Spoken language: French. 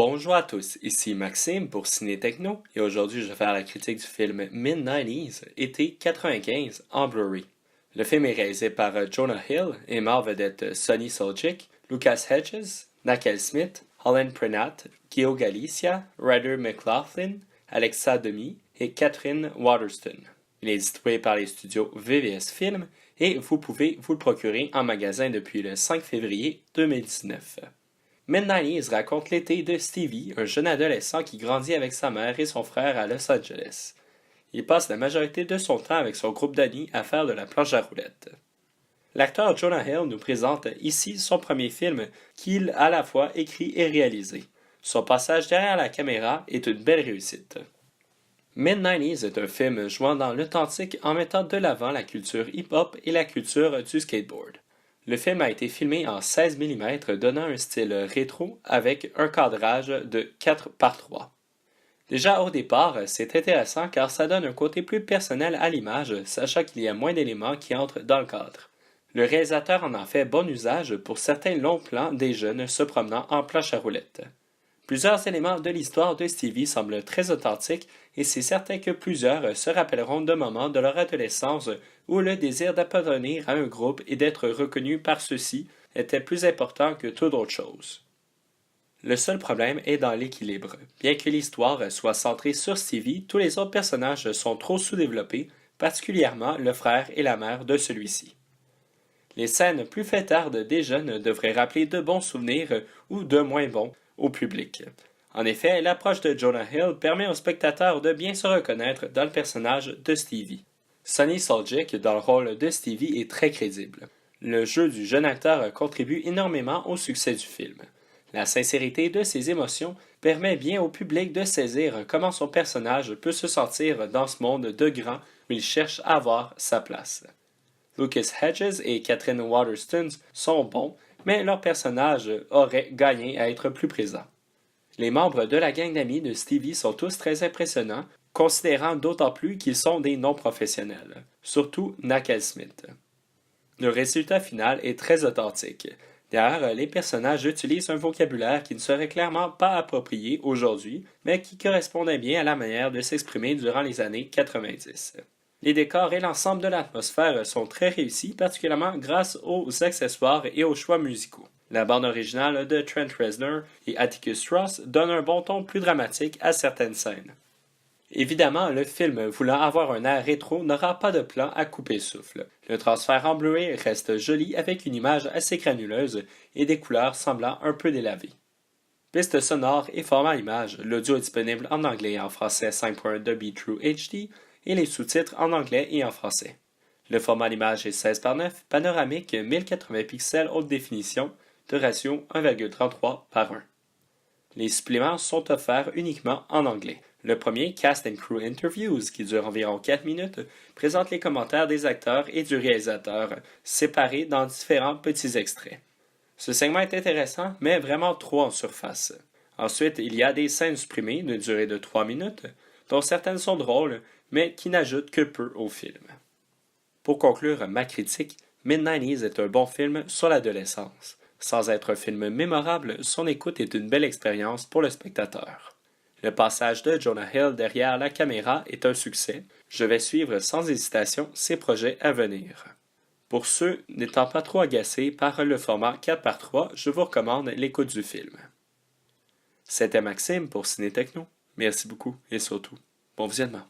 Bonjour à tous, ici Maxime pour Ciné Techno et aujourd'hui je vais faire la critique du film Mid-90s, été 95 en Blu-ray. Le film est réalisé par Jonah Hill et met en vedette Sonny Suljic, Lucas Hedges, Nakel Smith, Holland Prenat, Gio Galicia, Ryder McLaughlin, Alexa Demi et Catherine Waterston. Il est distribué par les studios VVS Film et vous pouvez vous le procurer en magasin depuis le 5 février 2019. Mid-90s raconte l'été de Stevie, un jeune adolescent qui grandit avec sa mère et son frère à Los Angeles. Il passe la majorité de son temps avec son groupe d'amis à faire de la planche à roulettes. L'acteur Jonah Hill nous présente ici son premier film qu'il a à la fois écrit et réalisé. Son passage derrière la caméra est une belle réussite. Mid-90s est un film jouant dans l'authentique en mettant de l'avant la culture hip-hop et la culture du skateboard. Le film a été filmé en 16 mm, donnant un style rétro avec un cadrage de 4 par 3. Déjà au départ, c'est intéressant car ça donne un côté plus personnel à l'image, sachant qu'il y a moins d'éléments qui entrent dans le cadre. Le réalisateur en a fait bon usage pour certains longs plans des jeunes se promenant en planche à roulettes. Plusieurs éléments de l'histoire de Stevie semblent très authentiques et c'est certain que plusieurs se rappelleront de moments de leur adolescence où le désir d'appartenir à un groupe et d'être reconnu par ceux-ci était plus important que toute autre chose. Le seul problème est dans l'équilibre. Bien que l'histoire soit centrée sur Stevie, tous les autres personnages sont trop sous-développés, particulièrement le frère et la mère de celui-ci. Les scènes plus fêtardes des jeunes devraient rappeler de bons souvenirs ou de moins bons au public. En effet, l'approche de Jonah Hill permet aux spectateurs de bien se reconnaître dans le personnage de Stevie. Sonny Suljic dans le rôle de Stevie est très crédible. Le jeu du jeune acteur contribue énormément au succès du film. La sincérité de ses émotions permet bien au public de saisir comment son personnage peut se sentir dans ce monde de grands où il cherche à avoir sa place. Lucas Hedges et Catherine Waterston sont bons, mais leurs personnages auraient gagné à être plus présents. Les membres de la gang d'amis de Stevie sont tous très impressionnants, considérant d'autant plus qu'ils sont des non-professionnels, surtout Nakel Smith. Le résultat final est très authentique. D'ailleurs, les personnages utilisent un vocabulaire qui ne serait clairement pas approprié aujourd'hui, mais qui correspondait bien à la manière de s'exprimer durant les années 90. Les décors et l'ensemble de l'atmosphère sont très réussis, particulièrement grâce aux accessoires et aux choix musicaux. La bande originale de Trent Reznor et Atticus Ross donne un bon ton plus dramatique à certaines scènes. Évidemment, le film voulant avoir un air rétro n'aura pas de plan à couper souffle. Le transfert en Blu-ray reste joli avec une image assez granuleuse et des couleurs semblant un peu délavées. Piste sonore et format image, l'audio est disponible en anglais et en français 5.1 Dolby True HD et les sous-titres en anglais et en français. Le format d'image est 16 par 9, panoramique 1080 pixels haute définition, de ratio 1,33 par 1. Les suppléments sont offerts uniquement en anglais. Le premier, Cast and Crew Interviews, qui dure environ 4 minutes, présente les commentaires des acteurs et du réalisateur, séparés dans différents petits extraits. Ce segment est intéressant, mais vraiment trop en surface. Ensuite, il y a des scènes supprimées d'une durée de 3 minutes, dont certaines sont drôles, mais qui n'ajoutent que peu au film. Pour conclure ma critique, Mid-90s est un bon film sur l'adolescence. Sans être un film mémorable, son écoute est une belle expérience pour le spectateur. Le passage de Jonah Hill derrière la caméra est un succès. Je vais suivre sans hésitation ses projets à venir. Pour ceux n'étant pas trop agacés par le format 4x3, je vous recommande l'écoute du film. C'était Maxime pour Ciné Techno. Merci beaucoup et surtout, bon visionnement.